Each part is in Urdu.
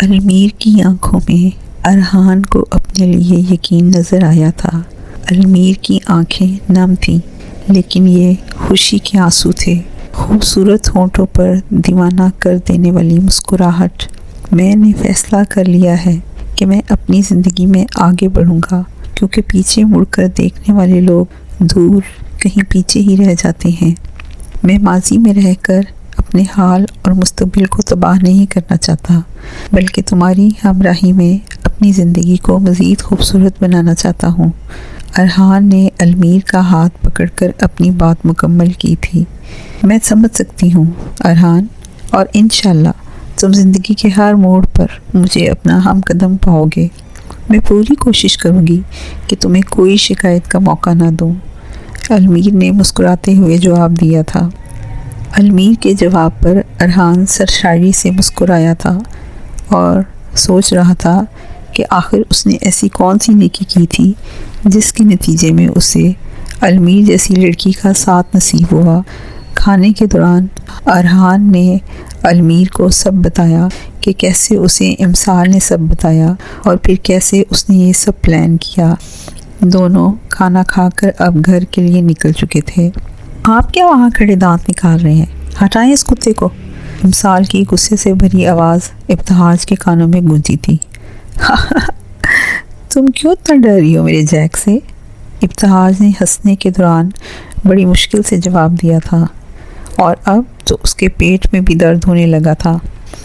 المیر کی آنکھوں میں ارحان کو اپنے لیے یقین نظر آیا تھا۔ المیر کی آنکھیں نم تھیں، لیکن یہ خوشی کے آنسو تھے، خوبصورت ہونٹوں پر دیوانہ کر دینے والی مسکراہٹ۔ میں نے فیصلہ کر لیا ہے کہ میں اپنی زندگی میں آگے بڑھوں گا، کیونکہ پیچھے مڑ کر دیکھنے والے لوگ دور کہیں پیچھے ہی رہ جاتے ہیں۔ میں ماضی میں رہ کر اپنے حال اور مستقبل کو تباہ نہیں کرنا چاہتا، بلکہ تمہاری ہمراہی میں اپنی زندگی کو مزید خوبصورت بنانا چاہتا ہوں۔ ارحان نے المیر کا ہاتھ پکڑ کر اپنی بات مکمل کی تھی۔ میں سمجھ سکتی ہوں ارحان، اور انشاءاللہ تم زندگی کے ہر موڑ پر مجھے اپنا ہم قدم پاؤ گے۔ میں پوری کوشش کروں گی کہ تمہیں کوئی شکایت کا موقع نہ دوں، المیر نے مسکراتے ہوئے جواب دیا تھا۔ المیر کے جواب پر ارحان سرشاری سے مسکرایا تھا اور سوچ رہا تھا کہ آخر اس نے ایسی کون سی نیکی کی تھی جس کے نتیجے میں اسے المیر جیسی لڑکی کا ساتھ نصیب ہوا۔ کھانے کے دوران ارحان نے المیر کو سب بتایا کہ کیسے اسے امسال نے سب بتایا اور پھر کیسے اس نے یہ سب پلان کیا۔ دونوں کھانا کھا کر اب گھر کے لیے نکل چکے تھے۔ آپ کیا وہاں کھڑے دانت نکال رہے ہیں؟ ہٹائیں اس کتے کو، امسال کی غصے سے بھری آواز ابتہاج کے کانوں میں گونجی تھی۔ تم کیوں اتنا ڈر رہی ہو میرے جیک سے؟ ابتہاج نے ہنسنے کے دوران بڑی مشکل سے جواب دیا تھا، اور اب تو اس کے پیٹ میں بھی درد ہونے لگا تھا۔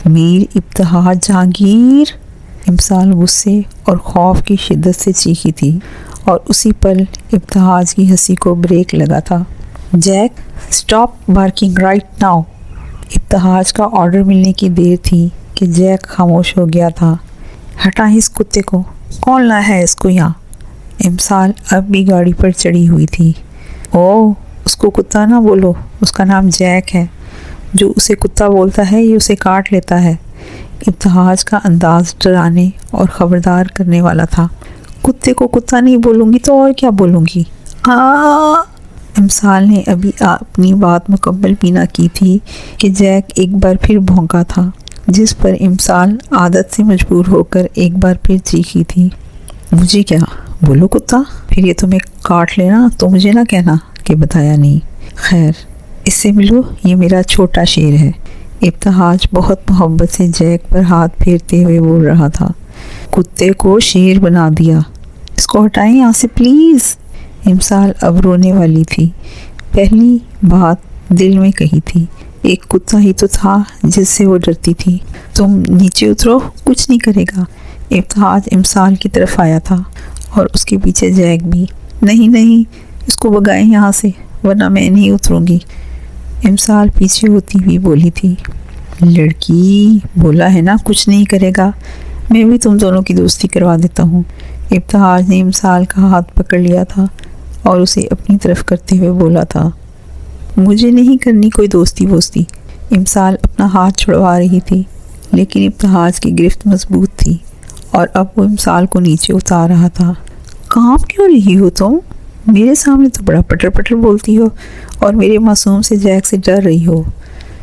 میر ابتہاج جہانگیر، امسال غصے اور خوف کی شدت سے چیخی تھی، اور اسی پل ابتہاج کی ہنسی کو بریک لگا تھا۔ Jack, stop barking right now. Ibtihaj کا آرڈر ملنے کی دیر تھی کہ جیک خاموش ہو گیا تھا۔ ہٹائیں اس کتے کو، کون لایا ہے اس کو یہاں؟ امسال اب بھی گاڑی پر چڑھی ہوئی تھی۔ اوہ، اس کو کتا نہ بولو، اس کا نام جیک ہے۔ جو اسے کتا بولتا ہے یہ اسے کاٹ لیتا ہے۔ ابتہاج کا انداز ڈرانے اور خبردار کرنے والا تھا۔ کتے کو کتا نہیں بولوں گی تو اور کیا بولوں گی؟ امسال نے ابھی اپنی بات مکمل بھی نہ کی تھی کہ جیک ایک بار پھر بھونکا تھا، جس پر امسال عادت سے مجبور ہو کر ایک بار پھر چیخی تھی۔ مجھے کیا بولو کتا، پھر یہ تمہیں کاٹ لینا تو مجھے نہ کہنا کہ بتایا نہیں۔ خیر، اس سے ملو، یہ میرا چھوٹا شیر ہے۔ ابتہاج بہت محبت سے جیک پر ہاتھ پھیرتے ہوئے بول رہا تھا۔ کتے کو شیر بنا دیا، اس کو ہٹائیں یہاں سے پلیز۔ امسال اب رونے والی تھی۔ پہلی بات دل میں کہی تھی، ایک کتا ہی تو تھا جس سے وہ ڈرتی تھی۔ تم نیچے اترو، کچھ نہیں کرے گا۔ ابتہاج امسال کی طرف آیا تھا اور اس کے پیچھے جیک بھی۔ نہیں، اس کو بگائیں یہاں سے، ورنہ میں نہیں اتروں گی، امسال پیچھے ہوتی ہوئی بولی تھی۔ لڑکی، بولا ہے نا کچھ نہیں کرے گا، میں بھی تم دونوں کی دوستی کروا دیتا ہوں۔ ابتہاج نے امسال کا ہاتھ پکڑ لیا تھا اور اسے اپنی طرف کرتے ہوئے بولا تھا۔ مجھے نہیں کرنی کوئی دوستی ووستی۔ امسال اپنا ہاتھ چھڑوا رہی تھی، لیکن ابتہاج کی گرفت مضبوط تھی اور اب وہ امسال کو نیچے اتار رہا تھا۔ کانپ کیوں رہی ہو تم؟ میرے سامنے تو بڑا پٹر پٹر بولتی ہو اور میرے معصوم سے جیک سے ڈر رہی ہو۔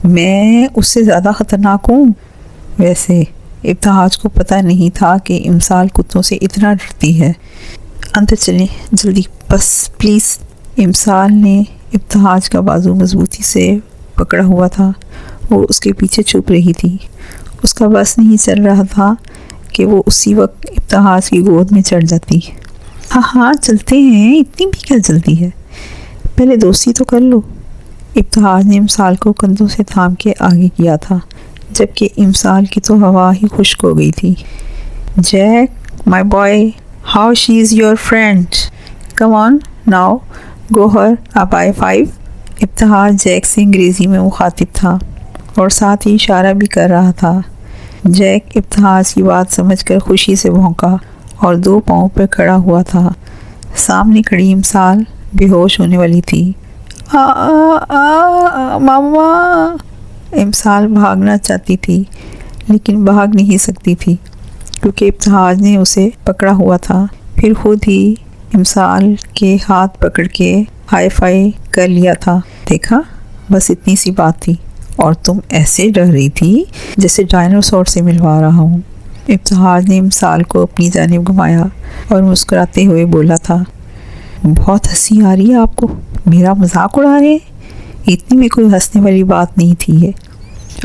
میں اس سے زیادہ خطرناک ہوں؟ ویسے ابتہاج کو پتہ نہیں تھا کہ امسال کتوں سے اتنا ڈرتی ہے۔ اندر چلیں جلدی، بس پلیز۔ امسال نے ابتہاج کا بازو مضبوطی سے پکڑا ہوا تھا، وہ اس کے پیچھے چھپ رہی تھی۔ اس کا بس نہیں چل رہا تھا کہ وہ اسی وقت ابتہاج کی گود میں چڑھ جاتی۔ ہاں چلتے ہیں، اتنی بھی کیا جلدی ہے، پہلے دوستی تو کر لو۔ ابتہاج نے امسال کو کندھوں سے تھام کے آگے کیا تھا، جبکہ امسال کی تو ہوا ہی خشک ہو گئی تھی۔ Jack, my boy, how she is your friend, come on now, go her up by 5۔ Ibtihaj Jack سے انگریزی میں مخاطب تھا اور ساتھ ہی اشارہ بھی کر رہا تھا۔ جیک ابتہاج کی بات سمجھ کر خوشی سے بھونکا اور 2 پاؤں پر کھڑا ہوا تھا۔ سامنے کھڑی امسال بے ہوش ہونے والی تھی۔ ماما! امسال بھاگنا چاہتی تھی لیکن بھاگ نہیں سکتی تھی کیونکہ ابتہاج نے اسے پکڑا ہوا تھا۔ پھر خود ہی امسال کے ہاتھ پکڑ کے ہائی فائی کر لیا تھا۔ دیکھا، بس اتنی سی بات تھی اور تم ایسے ڈر رہی تھی جیسے ڈائنوسور سے ملوا رہا ہوں۔ ابتہاج نے امسال کو اپنی جانب گھمایا اور مسکراتے ہوئے بولا تھا، بہت ہنسی آ رہی ہے آپ کو، میرا مذاق اڑا رہے ہیں؟ اتنی بھی کوئی ہنسنے والی بات نہیں تھی یہ،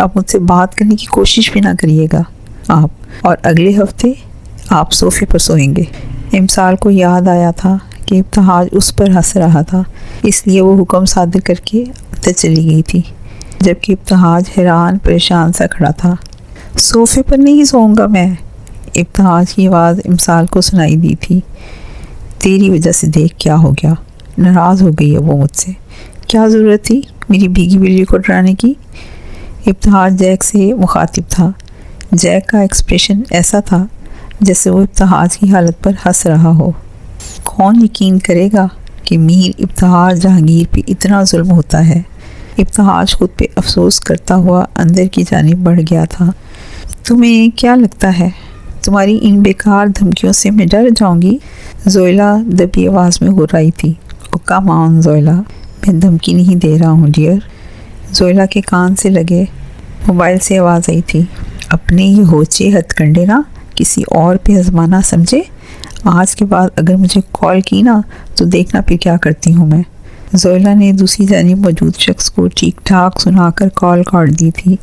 آپ مجھ سے بات کرنے کی کوشش بھی نہ کریے گا آپ، اور اگلے ہفتے آپ صوفے پر سوئیں گے۔ امسال کو یاد آیا تھا کہ ابتہاج اس پر ہنس رہا تھا، اس لیے وہ حکم صادر کر کے اندر چلی گئی تھی، جبکہ ابتہاج حیران پریشان سا کھڑا تھا۔ صوفے پر نہیں سوؤں گا میں، ابتہاج کی آواز امسال کو سنائی دی تھی۔ تیری وجہ سے دیکھ کیا ہو گیا، ناراض ہو گئی ہے وہ مجھ سے، کیا ضرورت تھی میری بھیگی بلی کو ڈرانے کی؟ ابتہاج جیک سے مخاطب تھا۔ جیک کا ایکسپریشن ایسا تھا جیسے وہ ابتہاج کی حالت پر ہنس رہا ہو۔ کون یقین کرے گا کہ میر ابتہاج جہانگیر پہ اتنا ظلم ہوتا ہے؟ ابتہاج خود پہ افسوس کرتا ہوا اندر کی جانب بڑھ گیا تھا۔ تمہیں کیا لگتا ہے تمہاری ان بیکار دھمکیوں سے میں ڈر جاؤں گی؟ زویلا دبی آواز میں غرائی تھی۔ کم آن زویلا، میں دھمکی نہیں دے رہا ہوں ڈیئر۔ زویلا کے کان سے لگے موبائل سے آواز آئی تھی، اپنے یہ ہوچے ہتھ کنڈے نا کسی اور پہ آزمانا سمجھے؟ آج کے بعد اگر مجھے کال کی نا تو دیکھنا پھر کیا کرتی ہوں میں۔ زویلا نے دوسری جانب موجود شخص کو ٹھیک ٹھاک سنا کر کال کاٹ دی تھی،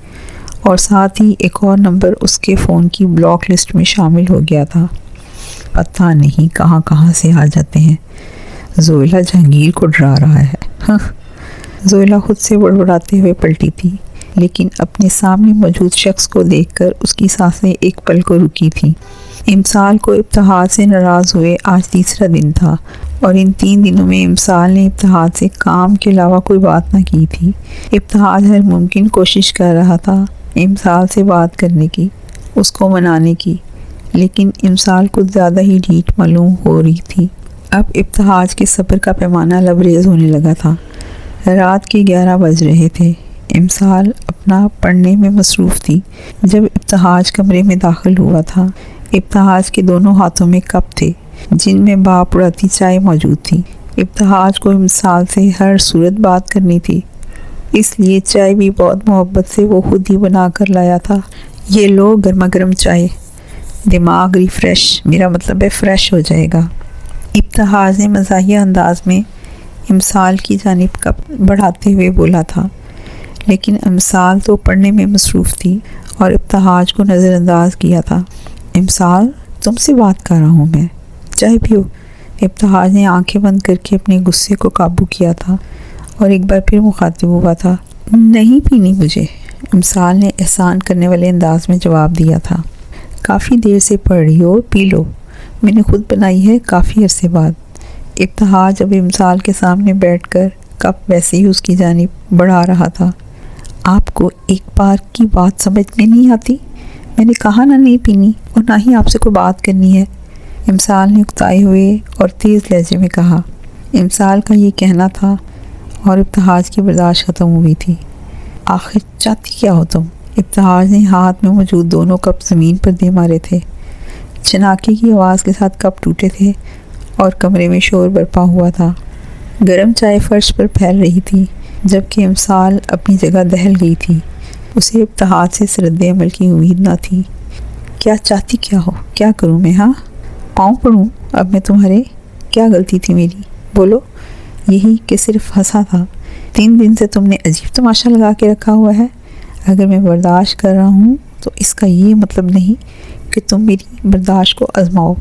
اور ساتھ ہی ایک اور نمبر اس کے فون کی بلاک لسٹ میں شامل ہو گیا تھا۔ پتہ نہیں کہاں کہاں سے آ جاتے ہیں۔ زویلا جہانگیر کو ڈرا رہا ہے۔ زویلا خود سے بڑبڑاتے ہوئے پلٹی تھی، لیکن اپنے سامنے موجود شخص کو دیکھ کر اس کی سانسیں ایک پل کو رکی تھیں۔ امسال کو ابتہاج سے ناراض ہوئے آج تیسرا دن تھا، اور ان 3 دنوں میں امسال نے ابتہاج سے کام کے علاوہ کوئی بات نہ کی تھی۔ ابتہاج ہر ممکن کوشش کر رہا تھا امسال سے بات کرنے کی، اس کو منانے کی، لیکن امسال کچھ زیادہ ہی ڈھیٹ معلوم ہو رہی تھی۔ اب ابتہاج کے صبر کا پیمانہ لبریز ہونے لگا تھا۔ رات کے 11 بج رہے تھے۔ امسال اپنا پڑھنے میں مصروف تھی جب ابتہاج کمرے میں داخل ہوا تھا۔ ابتہاج کے دونوں ہاتھوں میں کپ تھے جن میں بھاپ اڑاتی چائے موجود تھی۔ ابتہاج کو امسال سے ہر صورت بات کرنی تھی، اس لیے چائے بھی بہت محبت سے وہ خود ہی بنا کر لایا تھا۔ یہ لو گرما گرم چائے، دماغ ریفریش، میرا مطلب ہے فریش ہو جائے گا۔ ابتہاج نے مزاحیہ انداز میں امسال کی جانب کپ بڑھاتے ہوئے بولا تھا، لیکن امسال تو پڑھنے میں مصروف تھی اور ابتہاج کو نظر انداز کیا تھا۔ امسال، تم سے بات کر رہا ہوں میں، چائے پیو۔ ابتہاج نے آنکھیں بند کر کے اپنے غصے کو قابو کیا تھا اور ایک بار پھر مخاطب ہوا تھا۔ نہیں پینی مجھے، امسال نے احسان کرنے والے انداز میں جواب دیا تھا۔ کافی دیر سے پڑھ رہی ہو، پی لو، میں نے خود بنائی ہے کافی عرصے بعد۔ ابتہاج اب امسال کے سامنے بیٹھ کر کپ ویسے ہی اس کی جانب بڑھا رہا تھا۔ آپ کو ایک بار کی بات سمجھ میں نہیں آتی؟ میں نے کہا نہ نہیں پینی، اور نہ ہی آپ سے کوئی بات کرنی ہے، امسال نے اکتائے ہوئے اور تیز لہجے میں کہا۔ امسال کا یہ کہنا تھا اور ابتہاج کی برداشت ختم ہوئی تھی۔ آخر چاہتی کیا ہو تم؟ ابتہاج نے ہاتھ میں موجود دونوں کپ زمین پر دے مارے تھے۔ چناکے کی آواز کے ساتھ کپ ٹوٹے تھے اور کمرے میں شور برپا ہوا تھا۔ گرم چائے فرش پر پھیل رہی تھی، جبکہ امسال اپنی جگہ دہل گئی تھی۔ اسے ابتہاج سے رد عمل کی امید نہ تھی۔ کیا چاہتی کیا ہو؟ کیا کروں میں؟ ہاں، پاؤں پڑوں اب میں تمہارے؟ کیا غلطی تھی میری؟ بولو۔ یہی کہ صرف ہنسا تھا۔ 3 دن سے تم نے عجیب تماشا لگا کے رکھا ہوا ہے۔ اگر میں برداشت کر رہا ہوں تو اس کا یہ مطلب نہیں کہ تم میری برداشت کو آزماؤ،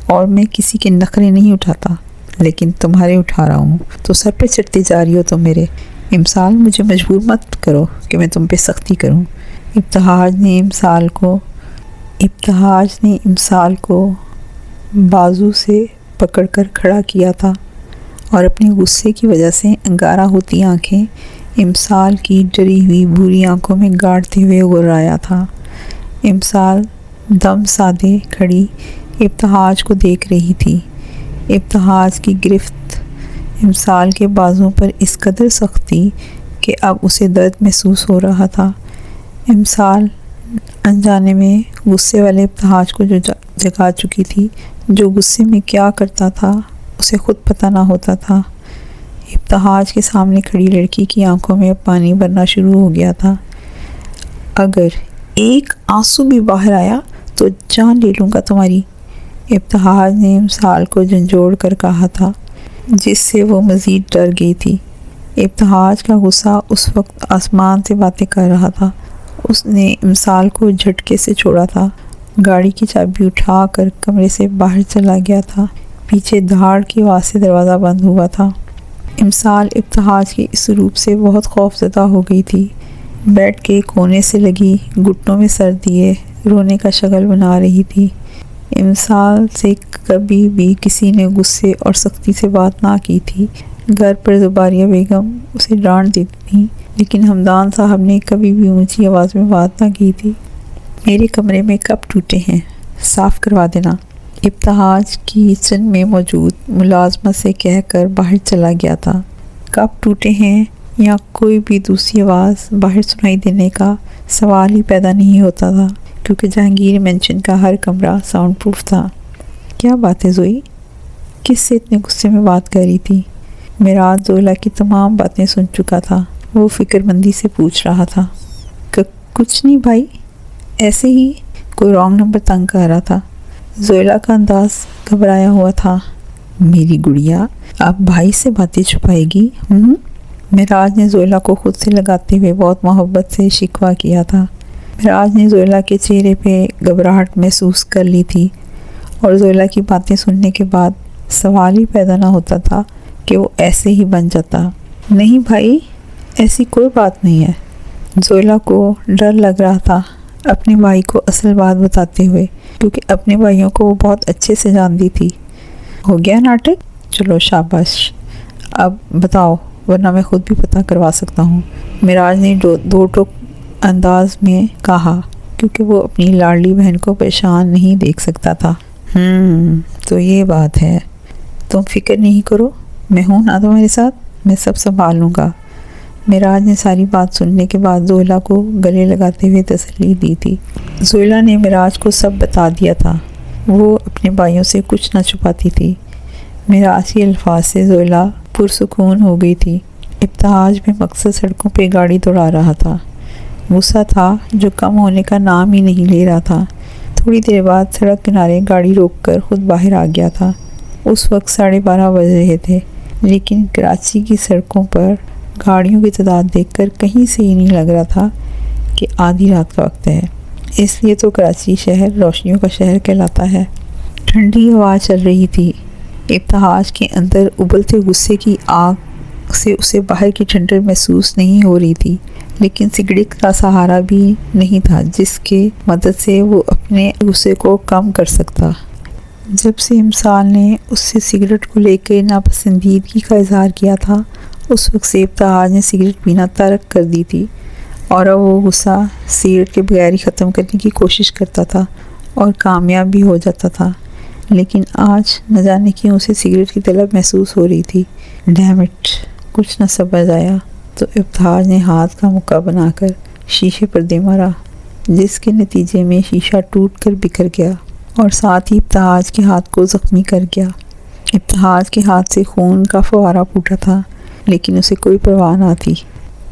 اور میں کسی کے نخرے نہیں اٹھاتا، لیکن تمہارے اٹھا رہا ہوں تو سر پہ چڑھتے جا رہی ہو تم میرے۔ امسال، مجھے مجبور مت کرو کہ میں تم پہ سختی کروں۔ ابتہاج نے امسال کو بازو سے پکڑ کر کھڑا کیا تھا اور اپنے غصے کی وجہ سے انگارہ ہوتی آنکھیں امسال کی ڈری ہوئی بھوری آنکھوں میں گاڑتے ہوئے غرایا تھا۔ امسال دم سادے کھڑی ابتہاج کو دیکھ رہی تھی۔ ابتہاج کی گرفت امسال کے بازوں پر اس قدر سخت تھی کہ اب اسے درد محسوس ہو رہا تھا۔ امسال انجانے میں غصے والے ابتہاج کو جو جگا چکی تھی، جو غصے میں کیا کرتا تھا اسے خود پتہ نہ ہوتا تھا۔ ابتہاج کے سامنے کھڑی لڑکی کی آنکھوں میں اب پانی بھرنا شروع ہو گیا تھا۔ اگر ایک آنسو بھی باہر آیا تو جان لے لوں گا تمہاری، ابتہاج نے امسال کو جھنجھوڑ کر کہا تھا، جس سے وہ مزید ڈر گئی تھی۔ ابتہاج کا غصہ اس وقت آسمان سے باتیں کر رہا تھا۔ اس نے امسال کو جھٹکے سے چھوڑا تھا، گاڑی کی چابی اٹھا کر کمرے سے باہر چلا گیا تھا۔ پیچھے دھاڑ کی آواز سے دروازہ بند ہوا تھا۔ امسال ابتہاج کے اس روپ سے بہت خوف زدہ ہو گئی تھی۔ بیڈ کے کونے سے لگی گھٹنوں میں سر دیے رونے کا شکل بنا رہی تھی۔ امسال سے کبھی بھی کسی نے غصے اور سختی سے بات نہ کی تھی۔ گھر پر زباریہ بیگم اسے ڈانٹ دیتی تھی، لیکن ہمدان صاحب نے کبھی بھی اونچی آواز میں بات نہ کی تھی۔ میرے کمرے میں کپ ٹوٹے ہیں، صاف کروا دینا، ابتہاج کچن میں موجود ملازمہ سے کہہ کر باہر چلا گیا تھا۔ کپ ٹوٹے ہیں یا کوئی بھی دوسری آواز باہر سنائی دینے کا سوال ہی پیدا نہیں ہوتا تھا، کیونکہ جہانگیر مینشن کا ہر کمرہ ساؤنڈ پروف تھا۔ کیا بات ہے زوئی؟ کس سے اتنے غصے میں بات کر رہی تھی؟ میراج زویلا کی تمام باتیں سن چکا تھا۔ وہ فکر مندی سے پوچھ رہا تھا۔ کچھ نہیں بھائی، ایسے ہی کوئی رانگ نمبر تنگ کر رہا تھا۔ زویلا کا انداز گھبرایا ہوا تھا۔ میری گڑیا اب بھائی سے باتیں چھپائے گی؟ میراج نے زویلا کو خود سے لگاتے ہوئے بہت محبت سے شکوہ کیا تھا۔ میراج نے زویلا کے چہرے پہ گھبراہٹ محسوس کر لی تھی، اور زویلا کی باتیں سننے کے بعد سوال ہی پیدا نہ ہوتا تھا کہ وہ ایسے ہی بن جاتا۔ نہیں بھائی، ایسی کوئی بات نہیں ہے۔ زویلا کو ڈر لگ رہا تھا اپنے بھائی کو اصل بات بتاتے ہوئے، کیونکہ اپنے بھائیوں کو وہ بہت اچھے سے جانتی تھی۔ ہو گیا ناٹک؟ چلو شاباش، اب بتاؤ، ورنہ میں خود بھی پتہ کروا سکتا ہوں، میراج نے دو ٹوک انداز میں کہا، کیونکہ وہ اپنی لاڈلی بہن کو پریشان نہیں دیکھ سکتا تھا۔ تو یہ بات ہے، تم فکر نہیں کرو، میں ہوں نا تمہارے ساتھ، میں سب سنبھال لوں گا۔ میراج نے ساری بات سننے کے بعد زویلا کو گلے لگاتے ہوئے تسلی دی تھی۔ زویلا نے میراج کو سب بتا دیا تھا، وہ اپنے بھائیوں سے کچھ نہ چھپاتی تھی۔ میراج کے الفاظ سے زویلا پرسکون ہو گئی تھی۔ ابتہاج میں مقصد سڑکوں پہ گاڑی دوڑا رہا تھا۔ غصہ تھا جو کم ہونے کا نام ہی نہیں لے رہا تھا۔ تھوڑی دیر بعد سڑک کنارے گاڑی روک کر خود باہر آ گیا تھا۔ اس وقت 12:30 بج رہے تھے، لیکن کراچی کی سڑکوں پر گاڑیوں کی تعداد دیکھ کر کہیں سے ہی نہیں لگ رہا تھا کہ آدھی رات کا وقت ہے۔ اس لیے تو کراچی شہر روشنیوں کا شہر کہلاتا ہے۔ ٹھنڈی ہوا چل رہی تھی۔ ابتہاج کے اندر ابلتے غصے کی آگ سے اسے باہر کی ٹھنڈک محسوس نہیں ہو رہی تھی، لیکن سگریٹ کا سہارا بھی نہیں تھا جس کے مدد سے وہ اپنے غصے کو کم کر سکتا۔ جب سے امسال نے اس سے سگریٹ کو لے کے ناپسندیدگی کا اظہار کیا تھا، اس وقت سے ابتہاج نے سگریٹ پینا ترک کر دی تھی، اور اب وہ غصہ سگریٹ کے بغیر ہی ختم کرنے کی کوشش کرتا تھا اور کامیاب بھی ہو جاتا تھا۔ لیکن آج نہ جانے کیوں اسے سگریٹ کی طلب محسوس ہو رہی تھی۔ ڈیم اٹ، کچھ نہ سمجھ آیا تو ابتہاج نے ہاتھ کا مکہ بنا کر شیشے پر دے مارا، جس کے نتیجے میں شیشہ ٹوٹ کر بکھر گیا اور ساتھ ہی ابتہاج کے ہاتھ کو زخمی کر گیا۔ ابتہاج کے ہاتھ سے خون کا فوارہ پھوٹا تھا، لیکن اسے کوئی پرواہ نہ تھی۔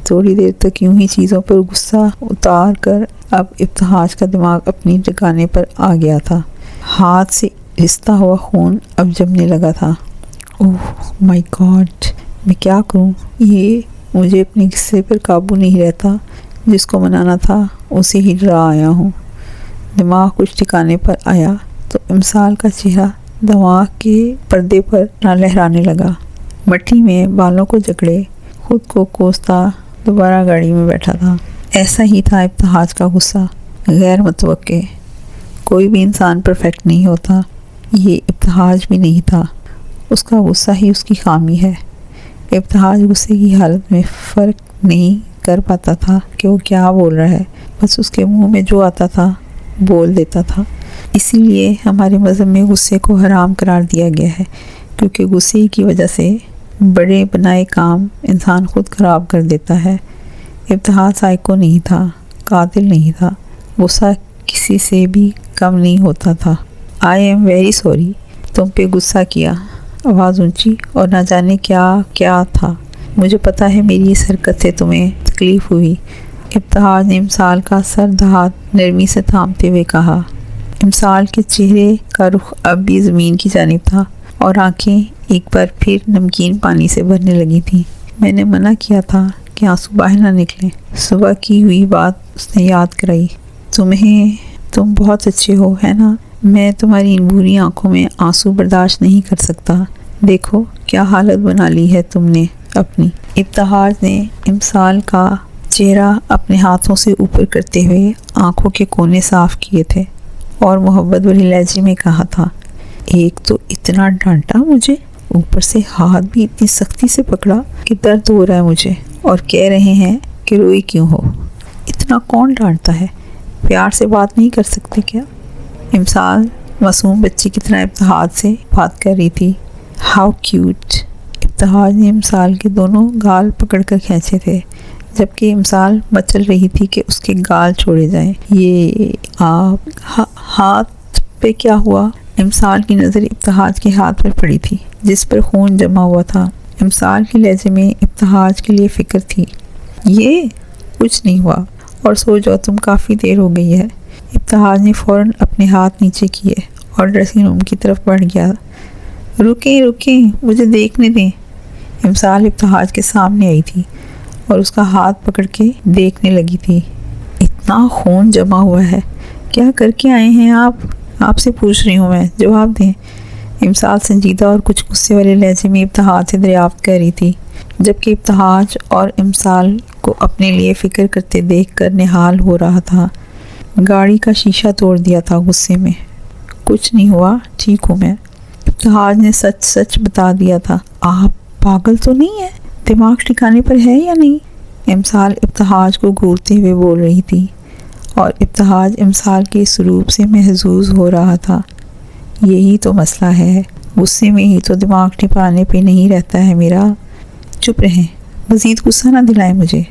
تھوڑی دیر تک یوں ہی چیزوں پر غصہ اتار کر اب ابتہاج کا دماغ اپنی ٹھکانے پر آ گیا تھا۔ ہاتھ سے رستا ہوا خون اب جمنے لگا تھا۔ اوہ مائی گاڈ، میں کیا کروں؟ یہ مجھے اپنے غصے پر قابو نہیں رہتا، جس کو منانا تھا اسے ہی ڈرا آیا ہوں۔ دماغ کچھ ٹھکانے پر آیا تو امسال کا چہرہ دماغ کے پردے پر نہ لہرانے لگا۔ مٹی میں بالوں کو جکڑے خود کو کوستا دوبارہ گاڑی میں بیٹھا تھا۔ ایسا ہی تھا ابتہاج کا غصہ، غیر متوقع۔ کوئی بھی انسان پرفیکٹ نہیں ہوتا، یہ ابتہاج بھی نہیں تھا۔ اس کا غصہ ہی اس کی خامی ہے۔ ابتہاج غصے کی حالت میں فرق نہیں کر پاتا تھا کہ وہ کیا بول رہا ہے، بس اس کے منہ میں جو آتا تھا بول دیتا تھا۔ اسی لیے ہمارے مذہب میں غصے کو حرام قرار دیا گیا ہے، کیونکہ غصے کی وجہ سے بڑے بنائے کام انسان خود خراب کر دیتا ہے۔ ابتہاج سائیکو نہیں تھا، قاتل نہیں تھا، غصہ کسی سے بھی کم نہیں ہوتا تھا۔ آئی ایم ویری سوری، تم پہ غصہ کیا، آواز اونچی، اور نہ جانے کیا کیا تھا۔ مجھے پتہ ہے میری اس حرکت سے تمہیں تکلیف ہوئی۔ ابتہاج نے امسال کا سر ہاتھ نرمی سے تھامتے ہوئے کہا۔ امسال کے چہرے کا رخ اب بھی زمین کی جانب تھا اور آنکھیں ایک بار پھر نمکین پانی سے بھرنے لگی تھیں۔ میں نے منع کیا تھا کہ آنسو باہر نہ نکلیں۔ صبح کی ہوئی بات اس نے یاد کرائی۔ تم بہت اچھے ہو، ہے نا؟ میں تمہاری ان بری آنکھوں میں آنسو برداشت نہیں کر سکتا۔ دیکھو کیا حالت بنا لی ہے تم نے اپنی۔ ابتہاج نے امسال کا چہرہ اپنے ہاتھوں سے اوپر کرتے ہوئے آنکھوں کے کونے صاف کیے تھے اور محبت بھرے لہجے میں کہا تھا، ایک تو اتنا ڈانٹا مجھے، اوپر سے ہاتھ بھی اتنی سختی سے پکڑا کہ درد ہو رہا ہے مجھے، اور کہہ رہے ہیں کہ روئی کیوں ہو؟ اتنا کون ڈانٹتا ہے؟ پیار سے بات نہیں کر سکتے کیا؟ امسال معصوم بچی کی طرح ابتہاج سے بات کر رہی تھی۔ How cute! ابتہاج نے امسال کے دونوں گال پکڑ کر کھینچے تھے، جبکہ امسال مچل رہی تھی کہ اس کے گال چھوڑے جائیں۔ یہ آپ ہاتھ پہ کیا ہوا؟ امسال کی نظر ابتہاج کے ہاتھ پر پڑی تھی جس پر خون جمع ہوا تھا۔ امسال کے لہجے میں ابتہاج کے لیے فکر تھی۔ یہ کچھ نہیں ہوا، اور سو جاؤ، تم کافی دیر ہو گئی ہے۔ ابتہاج نے فوراً اپنے ہاتھ نیچے کیے اور ڈریسنگ روم کی طرف بڑھ گیا۔ رکیں مجھے دیکھنے دیں۔ امسال ابتہاج کے سامنے آئی تھی اور اس کا ہاتھ پکڑ کے دیکھنے لگی تھی۔ اتنا خون جمع ہوا ہے، کیا کر کے آئے ہیں آپ سے پوچھ رہی ہوں میں، جواب دیں۔ امسال سنجیدہ اور کچھ غصے والے لہجے میں ابتہاج سے دریافت کر رہی تھی، جبکہ ابتہاج اور امسال کو اپنے لیے فکر کرتے دیکھ کر نہال ہو رہا تھا۔ گاڑی کا شیشہ توڑ دیا تھا غصے میں۔ کچھ نہیں ہوا، ٹھیک ہوں میں۔ ابتہاج نے سچ بتا دیا تھا۔ آپ پاگل تو نہیں ہیں؟ دماغ ٹھکانے پر ہے یا نہیں؟ امسال ابتہاج کو گھورتے ہوئے بول رہی تھی، اور ابتہاج امسال کے سلوک سے محظوظ ہو رہا تھا۔ یہی تو مسئلہ ہے، غصے میں ہی تو دماغ ٹھکانے پہ نہیں رہتا ہے میرا۔ چپ رہیں، مزید غصہ نہ دلائیں مجھے۔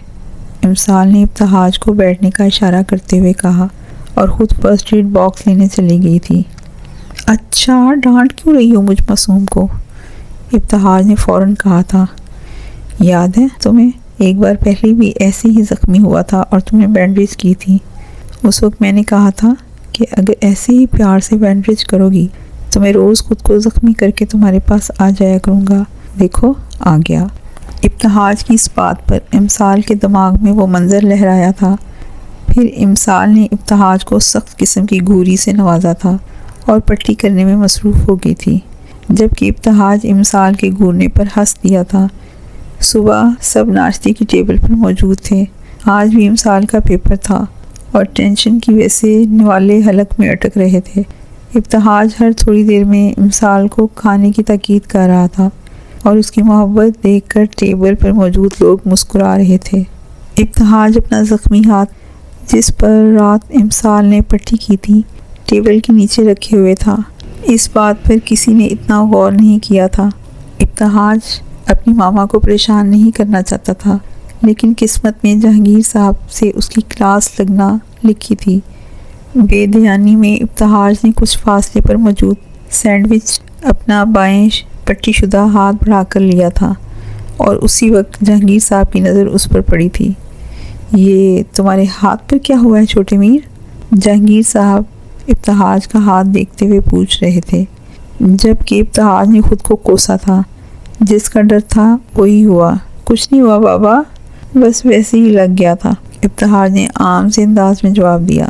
امسال نے ابتہاج کو بیٹھنے کا اشارہ کرتے ہوئے کہا اور خود فرسٹ ایڈ باکس لینے چلی گئی تھی۔ اچھا، ڈانٹ کیوں رہی ہو مجھ معصوم کو؟ ابتہاج نے فوراً کہا تھا۔ یاد ہے تمہیں ایک بار پہلے بھی ایسے ہی زخمی ہوا تھا اور تم نے بینڈیج کی تھی؟ اس وقت میں نے کہا تھا کہ اگر ایسے ہی پیار سے بینڈیج کرو گی تو میں روز خود کو زخمی کر کے تمہارے پاس آ جایا کروں گا۔ دیکھو آ گیا۔ ابتہاج کی اس بات پر امسال کے دماغ میں وہ منظر لہرایا تھا۔ پھر امسال نے ابتہاج کو سخت قسم کی گھوری سے نوازا تھا اور پٹی کرنے میں مصروف ہو گئی تھی، جبکہ ابتہاج امسال کے گھورنے پر ہنس دیا تھا۔ صبح سب ناشتے کی ٹیبل پر موجود تھے۔ آج بھی امسال کا پیپر تھا اور ٹینشن کی وجہ سے نوالے حلق میں اٹک رہے تھے۔ ابتہاج ہر تھوڑی دیر میں امسال کو کھانے کی تاکید کر رہا تھا اور اس کی محبت دیکھ کر ٹیبل پر موجود لوگ مسکرا رہے تھے۔ ابتہاج اپنا زخمی ہاتھ، جس پر رات امسال نے پٹی کی تھی، ٹیبل کے نیچے رکھے ہوئے تھا۔ اس بات پر کسی نے اتنا غور نہیں کیا تھا۔ ابتہاج اپنی ماما کو پریشان نہیں کرنا چاہتا تھا، لیکن قسمت میں جہانگیر صاحب سے اس کی کلاس لگنا لکھی تھی۔ بے دھیانی میں ابتہاج نے کچھ فاصلے پر موجود سینڈوچ اپنا بائیں پٹی شدہ ہاتھ بڑھا کر لیا تھا، اور اسی وقت جہانگیر صاحب کی نظر اس پر پڑی تھی۔ یہ تمہارے ہاتھ پر کیا ہوا ہے چھوٹے میر؟ جہانگیر صاحب ابتہاج کا ہاتھ دیکھتے ہوئے پوچھ رہے تھے، جبکہ ابتہاج نے خود کو کوسا تھا۔ جس کا ڈر تھا وہی ہوا۔ کچھ نہیں ہوا بابا، بس ویسے ہی لگ گیا تھا، ابتہاج نے عام سے انداز میں جواب دیا۔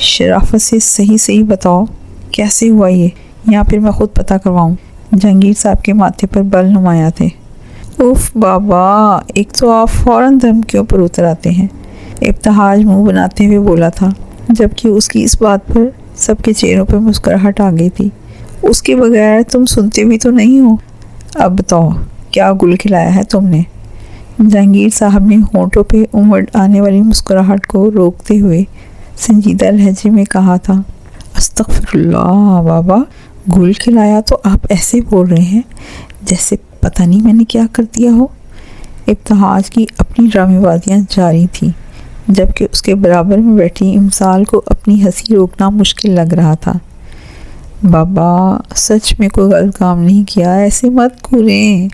شرافت سے صحیح بتاؤ کیسے ہوا یہ، یا پھر میں خود پتہ کرواؤں؟ جہانگیر صاحب کے ماتھے پر بل نمایاں تھے۔ اوف بابا، ایک تو آپ فوراً دھمکیوں پر اتر آتے ہیں، ابتہاج منہ بناتے ہوئے بولا تھا، جبکہ اس کی اس بات پر سب کے چہروں پر مسکراہٹ آ گئی تھی۔ اس کے بغیر تم سنتے بھی تو نہیں ہو۔ اب بتاؤ کیا گل کھلایا ہے تم نے؟ جہانگیر صاحب نے ہونٹوں پہ امڑ آنے والی مسکراہٹ کو روکتے ہوئے سنجیدہ لہجے میں کہا تھا۔ استغفر اللہ بابا، گل کھلایا تو آپ ایسے بول رہے ہیں جیسے پتہ نہیں میں نے کیا کر دیا ہو۔ ابتہاج کی اپنی ڈرامے بازیاں جاری تھیں، جبکہ اس کے برابر میں بیٹھی امسال کو اپنی ہنسی روکنا مشکل لگ رہا تھا۔ بابا سچ میں کوئی غلط کام نہیں کیا، ایسے مت گھوریں۔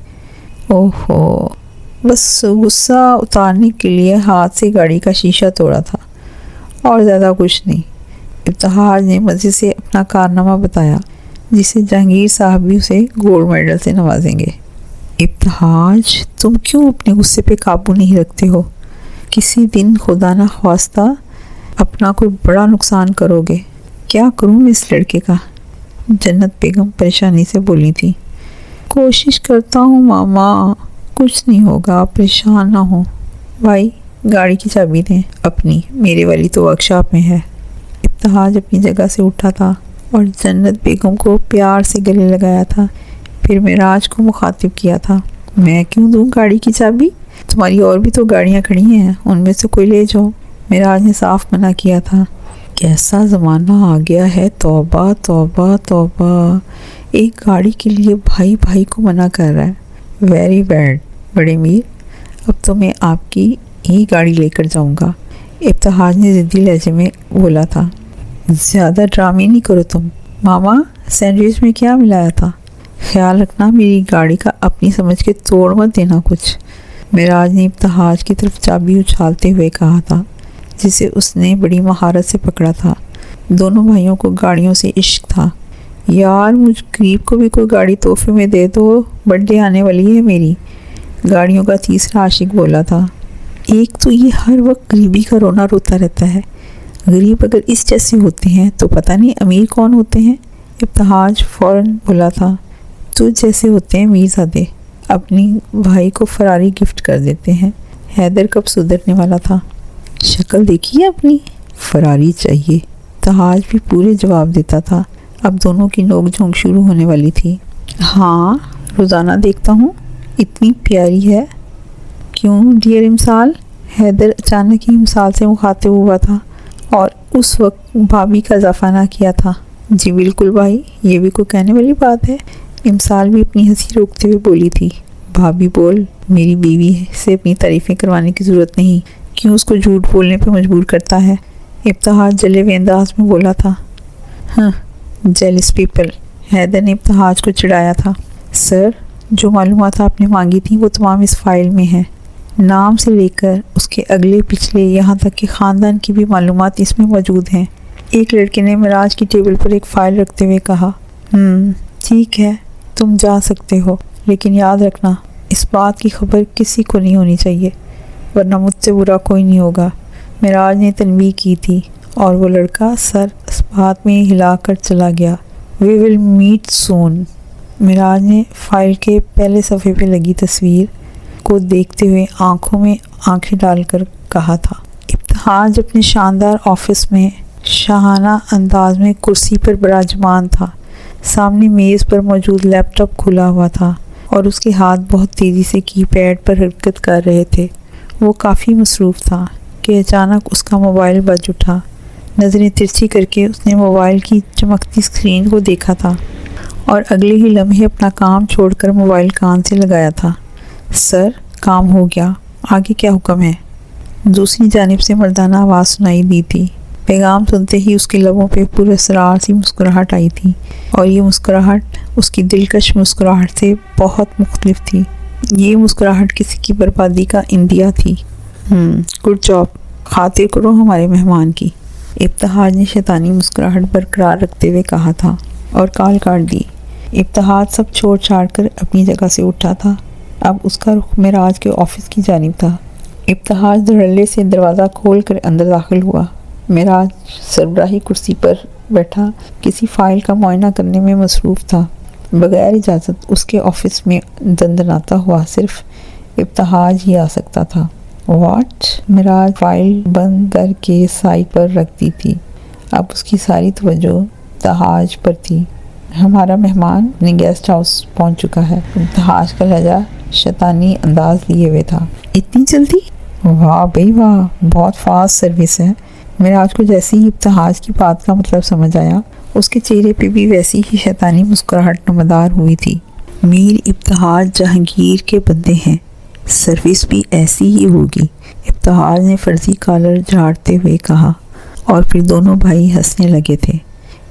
اوہو، بس غصہ اتارنے کے لیے ہاتھ سے گاڑی کا شیشہ توڑا تھا اور زیادہ کچھ نہیں۔ ابتہاج نے مزے سے اپنا کارنامہ بتایا، جسے جہانگیر صاحب بھی اسے گولڈ میڈل سے نوازیں گے۔ ابتہاج، تم کیوں اپنے غصے پہ قابو نہیں رکھتے ہو؟ کسی دن خدا نہ خواستہ اپنا کوئی بڑا نقصان کرو گے۔ کیا کروں میں اس لڑکے کا؟ جنت بیگم پریشانی سے بولی تھی۔ کوشش کرتا ہوں ماما، کچھ نہیں ہوگا، آپ پریشان نہ ہوں۔ بھائی گاڑی کی چابی دیں اپنی، میرے والی تو ورکشاپ میں ہے۔ ابتہاج اپنی جگہ سے اٹھا تھا اور جنت بیگم کو پیار سے گلے لگایا تھا، پھر معراج کو مخاطب کیا تھا۔ میں کیوں دوں گاڑی کی چابی؟ تمہاری اور بھی تو گاڑیاں کھڑی ہیں، ان میں سے کوئی لے جاؤ۔ معراج نے صاف منع کیا تھا۔ کیسا زمانہ آ گیا ہے، توبہ توبہ توبہ، ایک گاڑی کے لیے بھائی بھائی کو منع کر رہا ہے۔ ویری بیڈ بڑے میر، اب تو میں آپ کی ہی گاڑی لے کر جاؤں گا، ابتہاج نے ضدی لہجے میں بولا تھا۔ زیادہ ڈرامے نہیں کرو تم۔ ماما سینڈوچ میں کیا ملایا تھا؟ خیال رکھنا میری گاڑی کا، اپنی سمجھ کے توڑ مت دینا کچھ۔ معراج نے ابتہاج کی طرف چابی اچھالتے ہوئے کہا تھا، جسے اس نے بڑی مہارت سے پکڑا تھا۔ دونوں بھائیوں کو گاڑیوں سے عشق تھا۔ یار مجھ غریب کو بھی کوئی گاڑی تحفے میں دے دو، برتھ ڈے آنے والی ہے میری، گاڑیوں کا تیسرا عاشق بولا تھا۔ ایک تو یہ ہر وقت غریبی کا رونا روتا رہتا ہے، غریب اگر اس جیسے ہوتے ہیں تو پتہ نہیں امیر کون ہوتے ہیں۔ ابتہاج فوراً بولا تھا، تو جیسے ہوتے ہیں میرزادے، اپنی بھائی کو فراری گفٹ کر دیتے ہیں۔ حیدر کب سدھرنے والا تھا؟ شکل دیکھیے اپنی، فراری چاہیے۔ ابتہاج بھی پورے جواب دیتا تھا۔ اب دونوں کی نوک جھونک شروع ہونے والی تھی۔ ہاں روزانہ دیکھتا ہوں، اتنی پیاری ہے۔ کیوں ڈیئر امسال؟ حیدر اچانک ہی امسال سے مخاطب ہوا تھا اور اس وقت بھابھی کا اضافہ نہ کیا تھا۔ جی بالکل بھائی، یہ بھی کوئی کہنے والی بات ہے؟ امسال بھی اپنی ہنسی روکتے ہوئے بولی تھی۔ بھابھی بول، میری بیوی سے اپنی تعریفیں کروانے کی ضرورت نہیں، کیوں اس کو جھوٹ بولنے پہ مجبور کرتا ہے؟ ابتہاج جلے ہوئے انداز میں بولا تھا۔ ہاں جیلس پیپل، حیدر نے ابتہاج کو چڑھایا تھا۔ سر، جو معلومات آپ نے مانگی تھیں وہ تمام اس فائل میں ہیں، نام سے لے کر اس کے اگلے پچھلے یہاں تک کہ خاندان کی بھی معلومات اس میں موجود ہیں۔ ایک لڑکے نے معراج کی ٹیبل پر ایک فائل رکھتے ہوئے کہا۔ ٹھیک ہے، تم جا سکتے ہو، لیکن یاد رکھنا اس بات کی خبر کسی کو نہیں ہونی چاہیے، ورنہ مجھ سے برا کوئی نہیں ہوگا۔ معراج نے تنبیہ کی تھی اور وہ لڑکا سر اس بات میں ہلا کر چلا گیا۔ وی ول میٹ سون۔ معراج نے فائل کے پہلے صفحے پہ لگی تصویر کو دیکھتے ہوئے آنکھوں میں آنکھیں ڈال کر کہا تھا۔ ابتہاج اپنے شاندار آفس میں شاہانہ انداز میں کرسی پر براجمان تھا۔ سامنے میز پر موجود لیپ ٹاپ کھلا ہوا تھا اور اس کے ہاتھ بہت تیزی سے کی پیڈ پر حرکت کر رہے تھے۔ وہ کافی مصروف تھا کہ اچانک اس کا موبائل بج اٹھا۔ نظریں ترچھی کر کے اس نے موبائل کی چمکتی اسکرین کو دیکھا تھا اور اگلے ہی لمحے اپنا کام چھوڑ کر موبائل کان سے لگایا تھا۔ سر، کام ہو گیا، آگے کیا حکم ہے؟ دوسری جانب سے مردانہ آواز سنائی دی تھی۔ پیغام سنتے ہی اس کے لبوں پہ پراسرار سی مسکراہٹ آئی تھی، اور یہ مسکراہٹ اس کی دلکش مسکراہٹ سے بہت مختلف تھی۔ یہ مسکراہٹ کسی کی بربادی کا اندیہ تھی۔ گڈ جاب، خاطر کرو ہمارے مہمان کی، ابتہاج نے شیطانی مسکراہٹ برقرار رکھتے ہوئے کہا تھا اور کال کاٹ دی۔ ابتہاج سب چھوڑ چھاڑ کر اپنی جگہ سے اٹھا تھا۔ اب اس کا رخ معراج کے آفس کی جانب تھا۔ ابتہاج دھڑلے سے دروازہ کھول کر اندر داخل ہوا۔ معراج سربراہی کرسی پر بیٹھا کسی فائل کا معائنہ کرنے میں مصروف تھا۔ بغیر اجازت اس کے آفس میں دندناتا ہوا صرف ابتہاج ہی آ سکتا تھا۔ واٹ؟ معراج فائل بند کر کے سائٹ پر رکھ دی تھی۔ اب اس کی ساری توجہ ابتہاج پر تھی۔ ہمارا مہمان اپنے گیسٹ ہاؤس پہنچ چکا ہے، ابتہاج کا لہجہ شیطانی انداز لیے ہوئے تھا۔ اتنی جلدی؟ واہ بھائی واہ، بہت فاسٹ سروس ہے۔ معراج کو جیسے ہی ابتہاج کی بات کا مطلب سمجھ آیا، اس کے چہرے پہ بھی ویسی ہی شیطانی مسکراہٹ نمودار ہوئی تھی۔ میر ابتہاج جہانگیر کے بندے ہیں، سروس بھی ایسی ہی ہوگی، ابتہاج نے فرضی کالر جھاڑتے ہوئے کہا، اور پھر دونوں بھائی ہنسنے لگے تھے۔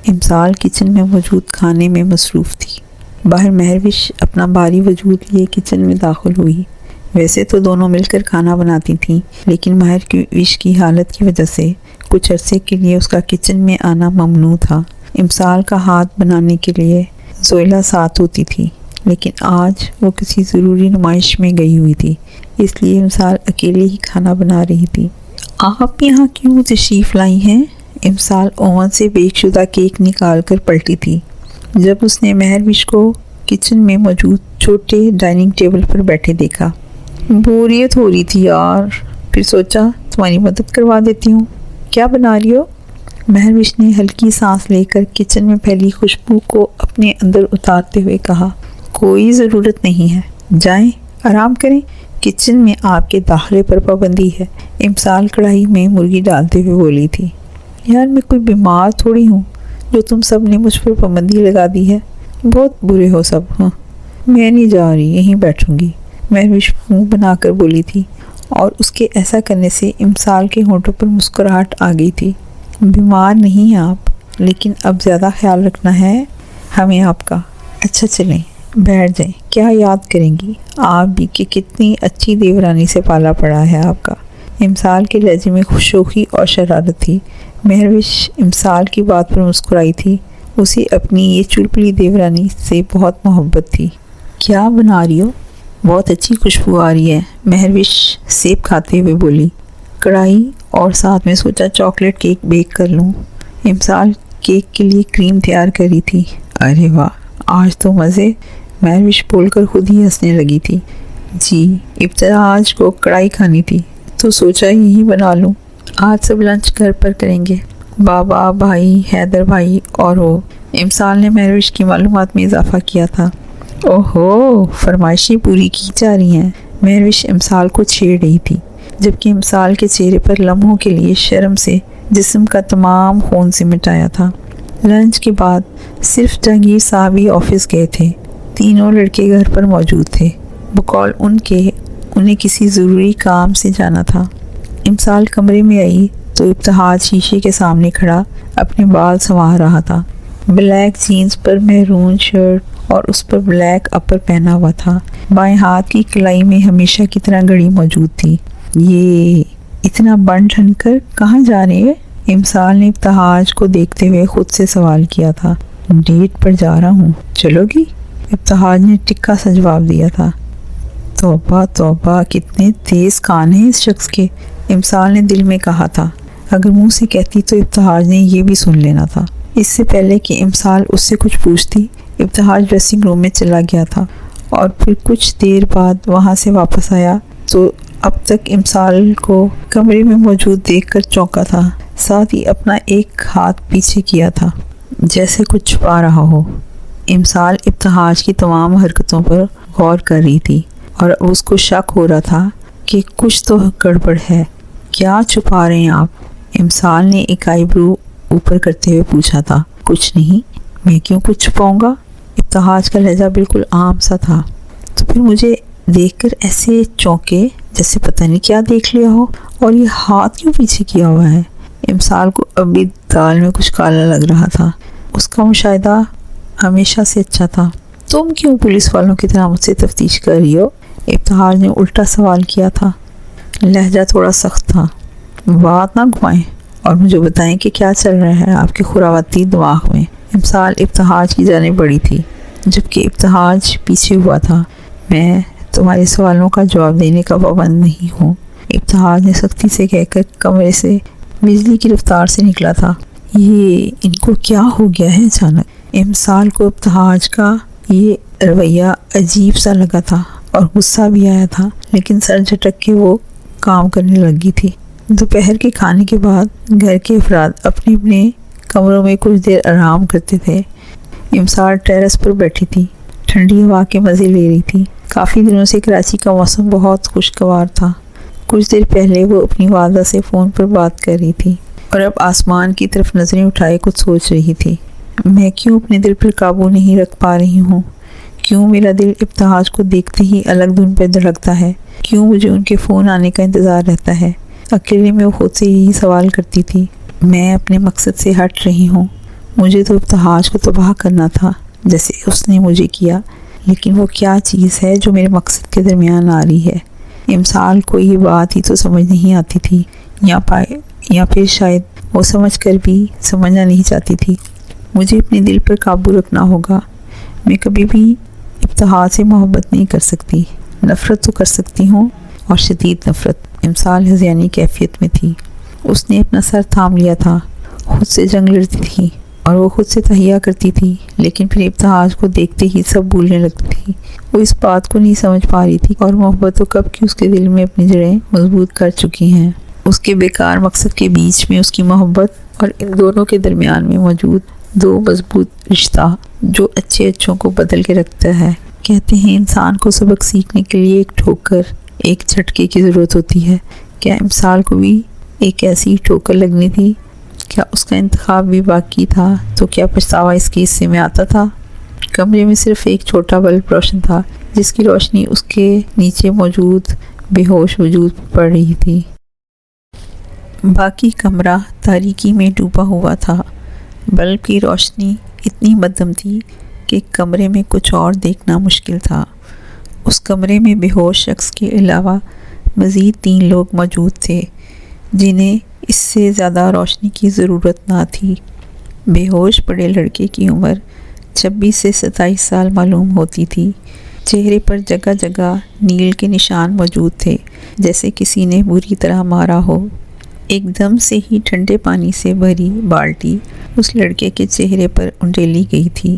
امسال کچن میں موجود کھانے میں مصروف تھی۔ باہر مہروش اپنا بھاری وجود لیے کچن میں داخل ہوئی۔ ویسے تو دونوں مل کر کھانا بناتی تھیں، لیکن مہروش کی حالت کی وجہ سے کچھ عرصے کے لیے اس کا کچن میں آنا ممنوع تھا۔ امسال کا ہاتھ بنانے کے لیے زویلا ساتھ ہوتی تھی، لیکن آج وہ کسی ضروری نمائش میں گئی ہوئی تھی، اس لیے امسال اکیلے ہی کھانا بنا رہی تھی۔ آپ یہاں کیوں تشریف لائی ہیں؟ امسال اوون سے بیک شدہ کیک نکال کر پلٹی تھی جب اس نے مہروش کو کچن میں موجود چھوٹے ڈائننگ ٹیبل پر بیٹھے دیکھا۔ بوریت ہو رہی تھی یار، پھر سوچا تمہاری مدد کروا دیتی ہوں۔ کیا بنا رہی ہو؟ مہروش نے ہلکی سانس لے کر کچن میں پھیلی خوشبو کو اپنے اندر اتارتے ہوئے کہا، کوئی ضرورت نہیں ہے، جائیں آرام کریں، کچن میں آپ کے داخلے پر پابندی ہے۔ امسال کڑھائی میں مرغی ڈالتے ہوئے بولی تھی، یار میں کوئی بیمار تھوڑی ہوں جو تم سب نے مجھ پر پابندی لگا دی ہے، بہت برے ہو سب۔ ہاں میں نہیں جا رہی، یہیں بیٹھوں گی، مہروش منہ بنا کر بولی تھی، اور اس کے ایسا کرنے سے امسال کے ہونٹوں پر مسکراہٹ آ گئی تھی۔ بیمار نہیں ہیں آپ، لیکن اب زیادہ خیال رکھنا ہے ہمیں آپ کا۔ اچھا چلیں بیٹھ جائیں، کیا یاد کریں گی آپ بھی کہ کتنی اچھی دیورانی سے پالا پڑا ہے آپ کا۔ امسال کے لہجے میں خوشوخی اور شرارت تھی۔ مہروش امسال کی بات پر مسکرائی تھی، اسے اپنی یہ چلبلی دیورانی سے بہت محبت تھی۔ کیا بنا رہی ہو؟ بہت اچھی خوشبو آ رہی ہے، مہروش سیب کھاتے ہوئے بولی۔ کڑھائی اور ساتھ میں سوچا چاکلیٹ کیک بیک کر لوں۔ امسال کیک کے لیے کریم تیار کری تھی۔ ارے واہ، آج تو مزے، مہروش بول کر خود ہی ہنسنے لگی تھی۔ جی ابتہاج کو کڑھائی کھانی تھی تو سوچا یہی بنا لوں، آج سب لنچ گھر پر کریں گے، بابا، بھائی، حیدر بھائی اور وہ۔ امسال نے مہروش کی معلومات میں اضافہ کیا تھا۔ اوہو، فرمائشیں پوری کی جا رہی ہیں۔ مہروش امسال کو چھیڑ رہی تھی، جبکہ امسال کے چہرے پر لمحوں کے لیے شرم سے جسم کا تمام خون سمٹ آیا تھا۔ لنچ کے بعد صرف جہانگیر صاحب ہی آفس گئے تھے، تینوں لڑکے گھر پر موجود تھے، بقول ان کے انہیں کسی ضروری کام سے جانا تھا۔ امسال کمرے میں آئی تو ابتہاج شیشے کے سامنے کھڑا اپنے بال سنوار رہا تھا۔ بلیک جینز پر میرون شرٹ اور اس پر بلیک اپر پہنا ہوا تھا، بائیں ہاتھ کی کلائی میں ہمیشہ کی طرح گھڑی موجود تھی۔ یہ اتنا بن ٹھن کر کہاں جا رہے ہیں؟ امسال نے ابتہاج کو دیکھتے ہوئے خود سے سوال کیا تھا۔ ڈیٹ پر جا رہا ہوں، چلو گی؟ ابتہاج نے ٹکا سا جواب دیا تھا۔ توبہ توبہ، کتنے تیز کان ہیں اس شخص کے، امسال نے دل میں کہا تھا۔ اگر منہ سے کہتی تو ابتہاج نے یہ بھی سن لینا تھا۔ اس سے پہلے کہ امسال اس سے کچھ پوچھتی، ابتہاج ڈریسنگ روم میں چلا گیا تھا اور پھر کچھ دیر بعد وہاں سے واپس آیا تو اب تک امسال کو کمرے میں موجود دیکھ کر چونکا تھا، ساتھ ہی اپنا ایک ہاتھ پیچھے کیا تھا جیسے کچھ چھپا رہا ہو۔ امسال ابتہاج کی تمام حرکتوں پر غور کر رہی تھی اور اب اس کو شک ہو رہا تھا کہ کچھ تو گڑبڑ ہے۔ کیا چھپا رہے ہیں آپ؟ امسال نے ایک آئی برو اوپر کرتے ہوئے پوچھا تھا۔ کچھ نہیں، میں کیوں کچھ چھپاؤں گا؟ ابتہاج کا لہجہ بالکل عام سا تھا۔ تو پھر مجھے دیکھ کر ایسے چونکے جیسے پتہ نہیں کیا دیکھ لیا ہو، اور یہ ہاتھ کیوں پیچھے کیا ہوا ہے؟ امسال کو اب بھی دال میں کچھ کالا لگ رہا تھا۔ اس کا مشاہدہ ہمیشہ سے اچھا تھا۔ تم کیوں پولیس والوں کی طرح مجھ سے تفتیش کر رہی ہو؟ ابتہاج نے الٹا سوال کیا تھا۔ لہجہ تھوڑا سخت تھا۔ بات نہ گھمائیں اور مجھے بتائیں کہ کیا چل رہا ہے آپ کے خراواتی دماغ میں۔ امسال ابتہاج کی جانب بڑھی تھی، جبکہ ابتہاج پیچھے ہوا تھا۔ میں تمہارے سوالوں کا جواب دینے کا پابند نہیں ہوں، ابتہاج نے سختی سے کہہ کر کمرے سے بجلی کی رفتار سے نکلا تھا۔ یہ ان کو کیا ہو گیا ہے اچانک؟ امسال کو ابتہاج کا یہ رویہ عجیب سا لگا تھا اور غصہ بھی آیا تھا، لیکن سر جھٹک کے وہ کام کرنے لگی تھی۔ دوپہر کے کھانے کے بعد گھر کے افراد اپنے اپنے کمروں میں کچھ دیر آرام کرتے تھے۔ امسال ٹیرس پر بیٹھی تھی، ٹھنڈی ہوا کے مزے لے رہی تھی۔ کافی دنوں سے کراچی کا موسم بہت خوشگوار تھا۔ کچھ دیر پہلے وہ اپنی والدہ سے فون پر بات کر رہی تھی اور اب آسمان کی طرف نظریں اٹھائے کچھ سوچ رہی تھی۔ میں کیوں اپنے دل پر قابو نہیں رکھ پا رہی ہوں؟ کیوں میرا دل ابتہاج کو دیکھتے ہی الگ دھن پہ دھڑکتا ہے؟ کیوں مجھے ان کے فون آنے کا انتظار رہتا ہے؟ اکیلے میں وہ خود سے یہی سوال کرتی تھی۔ میں اپنے مقصد سے ہٹ رہی ہوں۔ مجھے تو ابتہاج کو تباہ کرنا تھا جیسے اس نے مجھے کیا، لیکن وہ کیا چیز ہے جو میرے مقصد کے درمیان آ رہی ہے؟ امسال کو یہ بات ہی تو سمجھ نہیں آتی تھی، یا پھر شاید وہ سمجھ کر بھی سمجھنا نہیں چاہتی تھی۔ مجھے اپنے دل پر قابو رکھنا ہوگا، میں کبھی بھی ابتہاج سے محبت نہیں کر سکتی، نفرت تو کر سکتی ہوں، اور شدید نفرت۔ امسال ہذیانی کیفیت میں تھی، اس نے اپنا سر تھام لیا تھا، خود سے جنگ لڑتی تھی اور وہ خود سے تہیہ کرتی تھی، لیکن پھر ابتہاج کو دیکھتے ہی سب بھولنے لگتی تھی۔ وہ اس بات کو نہیں سمجھ پا رہی تھی اور محبت تو کب کی اس کے دل میں اپنی جڑیں مضبوط کر چکی ہیں۔ اس کے بیکار مقصد کے بیچ میں اس کی محبت اور ان دونوں کے درمیان میں موجود دو مضبوط رشتہ جو اچھوں کو بدل کے رکھتا ہے۔ کہتے ہیں انسان کو سبق سیکھنے کے لیے ایک ٹھوکر، ایک جھٹکے کی ضرورت ہوتی ہے۔ کیا امسال کو بھی ایک ایسی ٹھوکر لگنی تھی؟ کیا اس کا انتخاب بھی باقی تھا؟ تو کیا پچھتاوا اس کے حصے میں آتا تھا؟ کمرے میں صرف ایک چھوٹا بلب روشن تھا، جس کی روشنی اس کے نیچے موجود بے ہوش وجود پر پڑ رہی تھی۔ باقی کمرہ تاریکی میں ڈوبا ہوا تھا۔ بلب کی روشنی اتنی مدھم تھی کہ کمرے میں کچھ اور دیکھنا مشکل تھا۔ اس کمرے میں بے ہوش شخص کے علاوہ مزید 3 لوگ موجود تھے، جنہیں اس سے زیادہ روشنی کی ضرورت نہ تھی۔ بے ہوش بڑے لڑکے کی عمر 26 سے 27 سال معلوم ہوتی تھی۔ چہرے پر جگہ جگہ نیل کے نشان موجود تھے، جیسے کسی نے بری طرح مارا ہو۔ ایک دم سے ہی ٹھنڈے پانی سے بھری بالٹی اس لڑکے کے چہرے پر انڈیلی گئی تھی،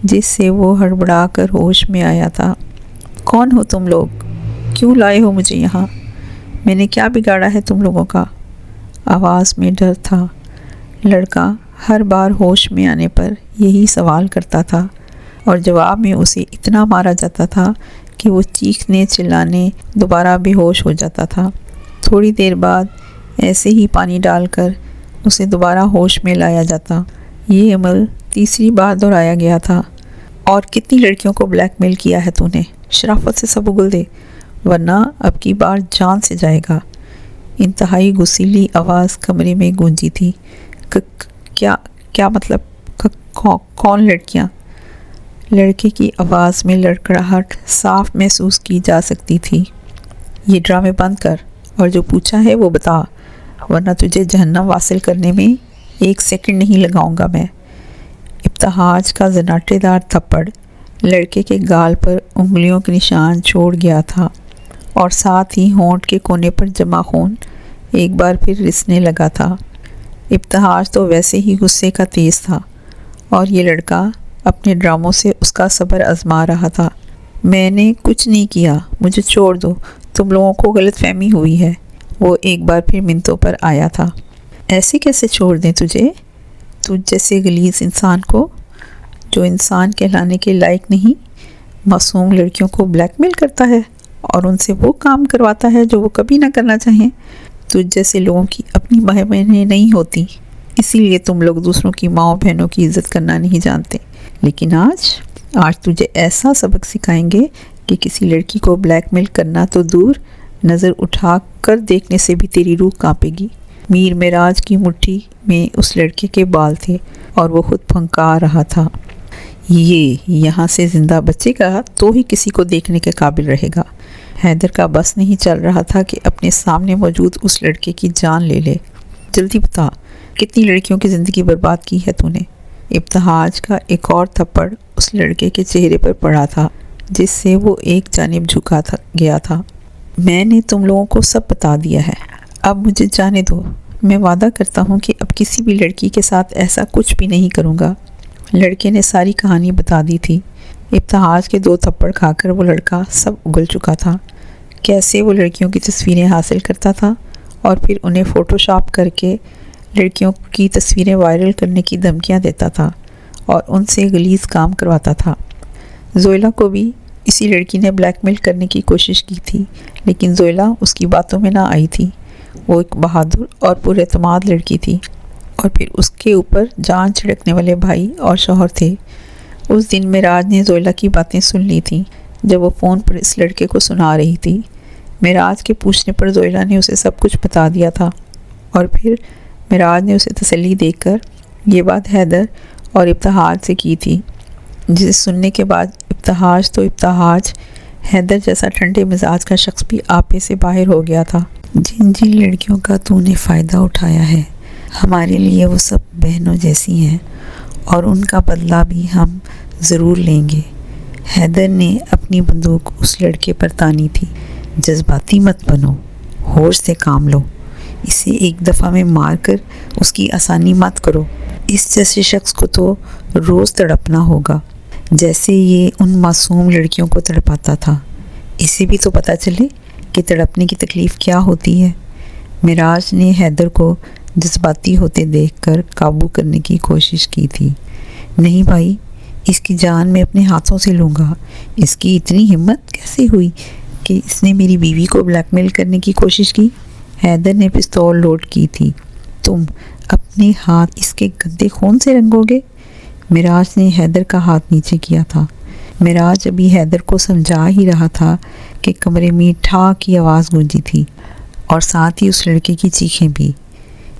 جس سے وہ ہڑبڑا کر ہوش میں آیا تھا۔ کون ہو تم لوگ؟ کیوں لائے ہو مجھے یہاں؟ میں نے کیا بگاڑا ہے تم لوگوں کا؟ آواز میں ڈر تھا۔ لڑکا ہر بار ہوش میں آنے پر یہی سوال کرتا تھا، اور جواب میں اسے اتنا مارا جاتا تھا کہ وہ چیخنے چلانے دوبارہ بے ہوش ہو جاتا تھا۔ تھوڑی دیر بعد ایسے ہی پانی ڈال کر اسے دوبارہ ہوش میں لایا جاتا۔ یہ عمل تیسری بار دہرایا گیا تھا۔ اور کتنی لڑکیوں کو بلیک میل کیا ہے تو نے؟ شرافت سے سب اگل دے، ورنہ اب کی بار جان سے جائے گا۔ انتہائی غصیلی آواز کمرے میں گونجی تھی۔ کیا مطلب؟ کون لڑکیاں؟ لڑکے کی آواز میں لڑکڑاہٹ صاف محسوس کی جا سکتی تھی۔ یہ ڈرامے بند کر اور جو پوچھا ہے وہ بتا، ورنہ تجھے جہنم واصل کرنے میں 1 سیکنڈ نہیں لگاؤں گا میں۔ ابتہاج کا زناٹے دار تھپڑ لڑکے کے گال پر انگلیوں کے نشان چھوڑ گیا تھا، اور ساتھ ہی ہونٹ کے کونے پر جمع خون ایک بار پھر رسنے لگا تھا۔ ابتہاج تو ویسے ہی غصے کا تیز تھا، اور یہ لڑکا اپنے ڈراموں سے اس کا صبر آزما رہا تھا۔ میں نے کچھ نہیں کیا، مجھے چھوڑ دو، تم لوگوں کو غلط فہمی ہوئی ہے۔ وہ ایک بار پھر منتوں پر آیا تھا۔ ایسے کیسے چھوڑ دیں تجھے؟ تجھ جیسے غلیظ انسان کو، جو انسان کہلانے کے لائق نہیں، معصوم لڑکیوں کو بلیک میل کرتا ہے اور ان سے وہ کام کرواتا ہے جو وہ کبھی نہ کرنا چاہیں۔ تجھ جیسے لوگوں کی اپنی ماں بہنیں نہیں ہوتی، اسی لیے تم لوگ دوسروں کی ماں بہنوں کی عزت کرنا نہیں جانتے۔ لیکن آج تجھے ایسا سبق سکھائیں گے کہ کسی لڑکی کو بلیک میل کرنا تو دور، نظر اٹھا کر دیکھنے سے بھی تیری روح کانپے گی۔ میر معراج کی مٹھی میں اس لڑکے کے بال تھے اور وہ خود پھنکا رہا تھا۔ یہ یہاں سے زندہ بچے گا تو ہی کسی کو دیکھنے کے قابل رہے گا۔ حیدر کا بس نہیں چل رہا تھا کہ اپنے سامنے موجود اس لڑکے کی جان لے لے۔ جلدی بتا، کتنی لڑکیوں کی زندگی برباد کی ہے تو نے؟ ابتہاج کا ایک اور تھپڑ اس لڑکے کے چہرے پر پڑا تھا، جس سے وہ ایک جانب جھکا گیا تھا۔ میں نے تم لوگوں کو سب بتا دیا ہے، اب مجھے جانے دو۔ میں وعدہ کرتا ہوں کہ اب کسی بھی لڑکی کے ساتھ ایسا کچھ بھی نہیں کروں گا۔ لڑکے نے ساری کہانی بتا دی تھی۔ ابتہاج کے 2 تھپڑ کھا کر وہ لڑکا سب اگل چکا تھا۔ کیسے وہ لڑکیوں کی تصویریں حاصل کرتا تھا اور پھر انہیں فوٹو شاپ کر کے لڑکیوں کی تصویریں وائرل کرنے کی دھمکیاں دیتا تھا اور ان سے غلیظ کام کرواتا تھا۔ زویلا کو بھی اسی لڑکی نے بلیک میل کرنے کی کوشش کی تھی، لیکن زویلا اس کی باتوں میں نہ آئی تھی۔ وہ ایک بہادر اور پر اعتماد لڑکی تھی، اور پھر اس کے اوپر جان چھڑکنے والے بھائی اور شوہر تھے۔ اس دن معراج نے زویلا کی باتیں سن لی تھیں جب وہ فون پر اس لڑکے کو سنا رہی تھی۔ معراج کے پوچھنے پر زویلا نے اسے سب کچھ بتا دیا تھا، اور پھر معراج نے اسے تسلی دے کر یہ بات حیدر اور ابتہاج سے کی تھی، جسے سننے کے بعد ابتہاج حیدر جیسا ٹھنڈے مزاج کا شخص بھی آپے سے باہر ہو گیا تھا۔ جن لڑکیوں کا تو نے فائدہ اٹھایا ہے، ہمارے لیے وہ سب بہنوں جیسی ہیں اور ان کا بدلہ بھی ہم ضرور لیں گے۔ حیدر نے اپنی بندوق اس لڑکے پر تانی تھی۔ جذباتی مت بنو، ہوش سے کام لو، اسے ایک دفعہ میں مار کر اس کی آسانی مت کرو۔ اس جیسے شخص کو تو روز تڑپنا ہوگا جیسے یہ ان معصوم لڑکیوں کو تڑپاتا تھا۔ اسے بھی تو پتہ چلے کہ تڑپنے کی تکلیف کیا ہوتی ہے۔ معراج نے حیدر کو جذباتی ہوتے دیکھ کر قابو کرنے کی کوشش کی تھی۔ نہیں بھائی، اس کی جان میں اپنے ہاتھوں سے لوں گا۔ اس کی اتنی ہمت کیسے ہوئی کہ اس نے میری بیوی کو بلیک میل کرنے کی کوشش کی؟ حیدر نے پستول لوڈ کی تھی۔ تم اپنے ہاتھ اس کے گندے خون سے رنگو گے؟ معراج نے حیدر کا ہاتھ نیچے کیا تھا۔ معراج ابھی حیدر کو سمجھا ہی رہا تھا کہ کمرے میں ٹھا کی آواز گونجی تھی اور ساتھ ہی اس لڑکے کی چیخیں بھی۔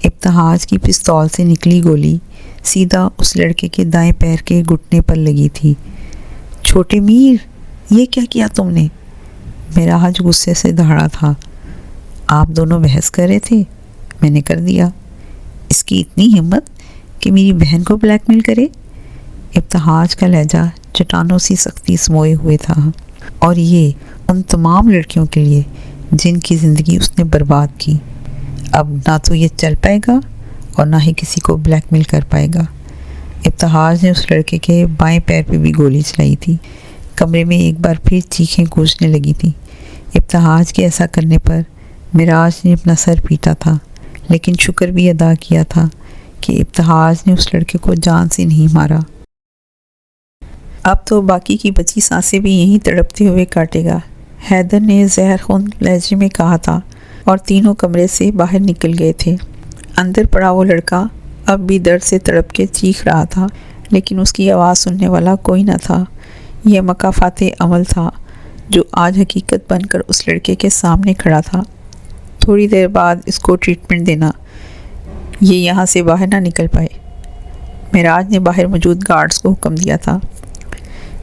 ابتہاج کی پستول سے نکلی گولی سیدھا اس لڑکے کے دائیں پیر کے گھٹنے پر لگی تھی۔ چھوٹے میر، یہ کیا کیا تم نے؟ معراج غصے سے دہڑا تھا۔ آپ دونوں بحث کر رہے تھے، میں نے کر دیا۔ اس کی اتنی ہمت کہ میری بہن کو بلیک میل کرے؟ ابتہاج کا لہجہ چٹانوں سی سختی سموئے ہوئے تھا، اور یہ ان تمام لڑکیوں کے لیے جن کی زندگی اس نے برباد کی۔ اب نہ تو یہ چل پائے گا اور نہ ہی کسی کو بلیک میل کر پائے گا۔ ابتہاج نے اس لڑکے کے بائیں پیر پہ بھی گولی چلائی تھی۔ کمرے میں ایک بار پھر چیخیں گونجنے لگی تھیں۔ ابتہاج کے ایسا کرنے پر معراج نے اپنا سر پیٹا تھا، لیکن شکر بھی ادا کیا تھا کہ ابتہاج نے اس لڑکے کو جان سے نہیں مارا۔ اب تو باقی کی بچی سانسیں بھی یہیں تڑپتے ہوئے کاٹے گا، حیدر نے زہر خون لہجے میں کہا تھا، اور تینوں کمرے سے باہر نکل گئے تھے۔ اندر پڑا وہ لڑکا اب بھی درد سے تڑپ کے چیخ رہا تھا، لیکن اس کی آواز سننے والا کوئی نہ تھا۔ یہ مکافات عمل تھا جو آج حقیقت بن کر اس لڑکے کے سامنے کھڑا تھا۔ تھوڑی دیر بعد اس کو ٹریٹمنٹ دینا، یہ یہاں سے باہر نہ نکل پائے۔ معراج نے باہر موجود گارڈز کو حکم دیا تھا۔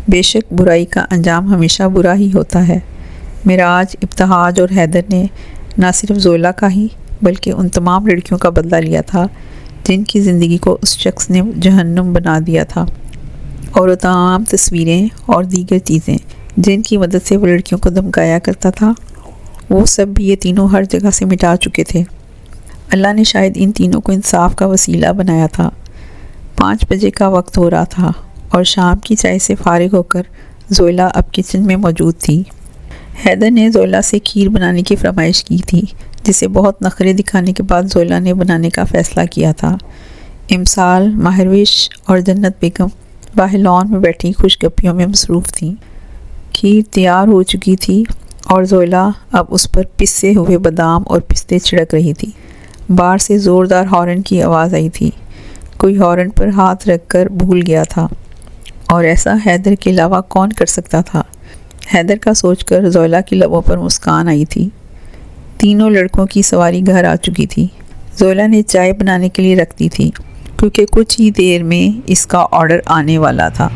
بے شک برائی کا انجام ہمیشہ برا ہی ہوتا ہے۔ معراج، ابتہاج اور حیدر نے نہ صرف زولا کا ہی بلکہ ان تمام لڑکیوں کا بدلہ لیا تھا جن کی زندگی کو اس شخص نے جہنم بنا دیا تھا، اور وہ تمام تصویریں اور دیگر چیزیں جن کی مدد سے وہ لڑکیوں کو دھمکایا کرتا تھا، وہ سب بھی یہ تینوں ہر جگہ سے مٹا چکے تھے۔ اللہ نے شاید ان تینوں کو انصاف کا وسیلہ بنایا تھا۔ 5 بجے کا وقت ہو رہا تھا اور شام کی چائے سے فارغ ہو کر زولا اب کچن میں موجود تھی۔ حیدر نے زولا سے کھیر بنانے کی فرمائش کی تھی، جسے بہت نخرے دکھانے کے بعد زولا نے بنانے کا فیصلہ کیا تھا۔ امسال، مہروش اور جنت بیگم باہر لان میں بیٹھی خوش گپیوں میں مصروف تھیں۔ کھیر تیار ہو چکی تھی اور زولا اب اس پر پسے ہوئے بادام اور پستے چھڑک رہی تھی۔ باہر سے زوردار ہارن کی آواز آئی تھی۔ کوئی ہارن پر ہاتھ رکھ کر بھول گیا تھا، اور ایسا حیدر کے علاوہ کون کر سکتا تھا؟ حیدر کا سوچ کر زولا کی لبوں پر مسکان آئی تھی۔ تینوں لڑکوں کی سواری گھر آ چکی تھی۔ زولا نے چائے بنانے کے لیے رکھ دی تھی، کیونکہ کچھ ہی دیر میں اس کا آرڈر آنے والا تھا۔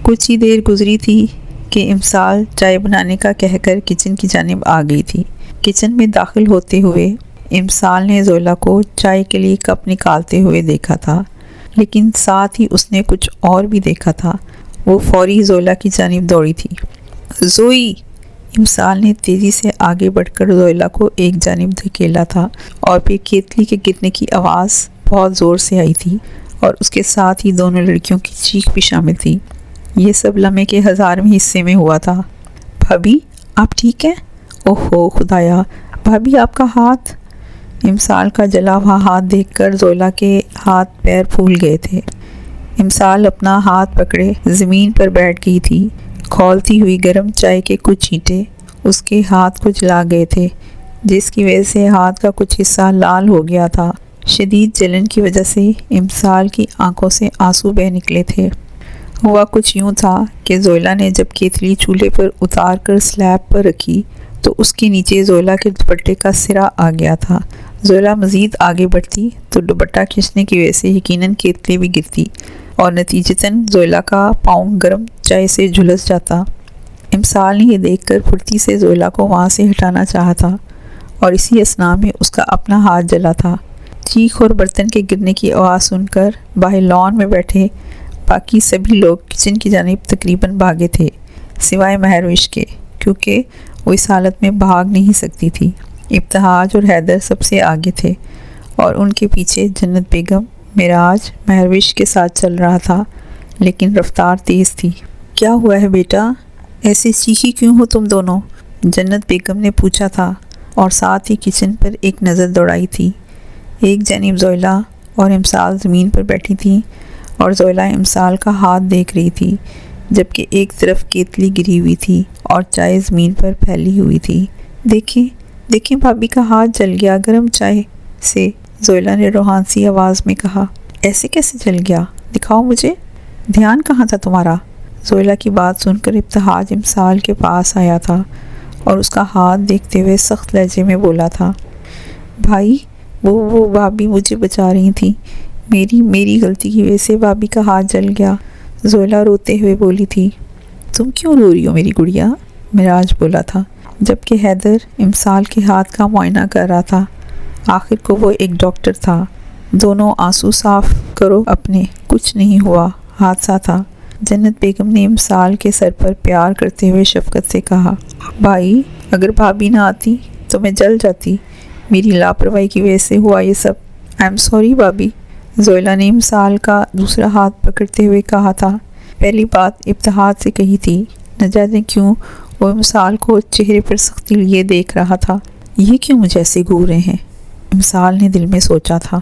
کچھ ہی دیر گزری تھی کہ امسال چائے بنانے کا کہہ کر کچن کی جانب آ گئی تھی۔ کچن میں داخل ہوتے ہوئے امسال نے زولا کو چائے کے لیے کپ نکالتے ہوئے دیکھا تھا، لیکن ساتھ ہی اس نے کچھ اور بھی دیکھا تھا۔ وہ فوری زولا کی جانب دوڑی تھی۔ زوئی! امسال نے تیزی سے آگے بڑھ کر زولا کو ایک جانب دھکیلا تھا، اور پھر کیتلی کے گرنے کی آواز بہت زور سے آئی تھی، اور اس کے ساتھ ہی دونوں لڑکیوں کی چیخ بھی شامل تھی۔ یہ سب لمحے کے 1000ویں حصے میں ہوا تھا۔ بھابھی، آپ ٹھیک ہیں؟ اوہو خدایا، بھابھی آپ کا ہاتھ! امسال کا جلا ہوا ہاتھ دیکھ کر زولا کے ہاتھ پیر پھول گئے تھے۔ امسال اپنا ہاتھ پکڑے زمین پر بیٹھ گئی تھی۔ کھولتی ہوئی گرم چائے کے کچھ چھینٹے اس کے ہاتھ کو جلا گئے تھے، جس کی وجہ سے ہاتھ کا کچھ حصہ لال ہو گیا تھا۔ شدید جلن کی وجہ سے امسال کی آنکھوں سے آنسو بہہ نکلے تھے۔ ہوا کچھ یوں تھا کہ زولا نے جب کیتلی چولہے پر اتار کر سلیب پر رکھی تو اس کے نیچے زولا کے دوپٹے کا سرا آ گیا تھا۔ زولا مزید آگے بڑھتی تو دوپٹہ کھینچنے کی وجہ سے یقیناً کیتلی بھی گرتی، اور نتیجتاً زولا کا پاؤں گرم چائے سے جھلس جاتا۔ امسال نے یہ دیکھ کر پھرتی سے زولا کو وہاں سے ہٹانا چاہا تھا، اور اسی اثناء میں اس کا اپنا ہاتھ جلا تھا۔ چیخ اور برتن کے گرنے کی آواز سن کر باہر لان میں بیٹھے باقی سبھی لوگ کچن کی جانب تقریباً بھاگے تھے، سوائے مہروش کے، کیونکہ وہ اس حالت میں بھاگ نہیں سکتی تھی۔ ابتہاج اور حیدر سب سے آگے تھے اور ان کے پیچھے جنت بیگم معراج مہروش کے ساتھ چل رہا تھا، لیکن رفتار تیز تھی۔ کیا ہوا ہے بیٹا؟ ایسے چیخی کیوں ہو تم دونوں؟ جنت بیگم نے پوچھا تھا اور ساتھ ہی کچن پر ایک نظر دوڑائی تھی۔ ایک جانب زویلا اور امسال زمین پر بیٹھی تھیں اور زویلا امسال کا ہاتھ دیکھ رہی تھی، جبکہ ایک طرف کیتلی گری ہوئی تھی اور چائے زمین پر پھیلی ہوئی تھی۔ دیکھیں بھابھی کا ہاتھ جل گیا گرم چائے سے، زویلا نے روحانسی آواز میں کہا۔ ایسے کیسے جل گیا؟ دکھاؤ مجھے، دھیان کہاں تھا تمہارا؟ زویلا کی بات سن کر ابتہاج امسال کے پاس آیا تھا اور اس کا ہاتھ دیکھتے ہوئے سخت لہجے میں بولا تھا، بھائی وہ بھابھی مجھے بچا رہی تھیں، میری غلطی کی وجہ سے بھابھی کا ہاتھ جل گیا، زویلا روتے ہوئے بولی تھی۔ تم کیوں رو رہی ہو میری گڑیا؟ معراج بولا تھا، جبکہ حیدر امسال کے ہاتھ کا معائنہ کر رہا تھا۔ آخر کو وہ ایک ڈاکٹر تھا۔ دونوں آنسو صاف کرو اپنے، کچھ نہیں ہوا، حادثہ تھا۔ جنت بیگم نے امسال کے سر پر پیار کرتے ہوئے شفقت سے کہا، بھائی اگر بھابھی نہ آتی تو میں جل جاتی، میری لاپرواہی کی وجہ سے ہوا یہ سب، آئی ایم سوری بھابھی۔ زویلا نے امسال کا دوسرا ہاتھ پکڑتے ہوئے کہا تھا۔ پہلی بات ابتہاج سے کہی تھی، نہ جانے کیوں وہ امسال کو چہرے پر سختی لیے دیکھ رہا تھا۔ یہ کیوں مجھے ایسے گھور رہے ہیں؟ امسال نے دل میں سوچا تھا۔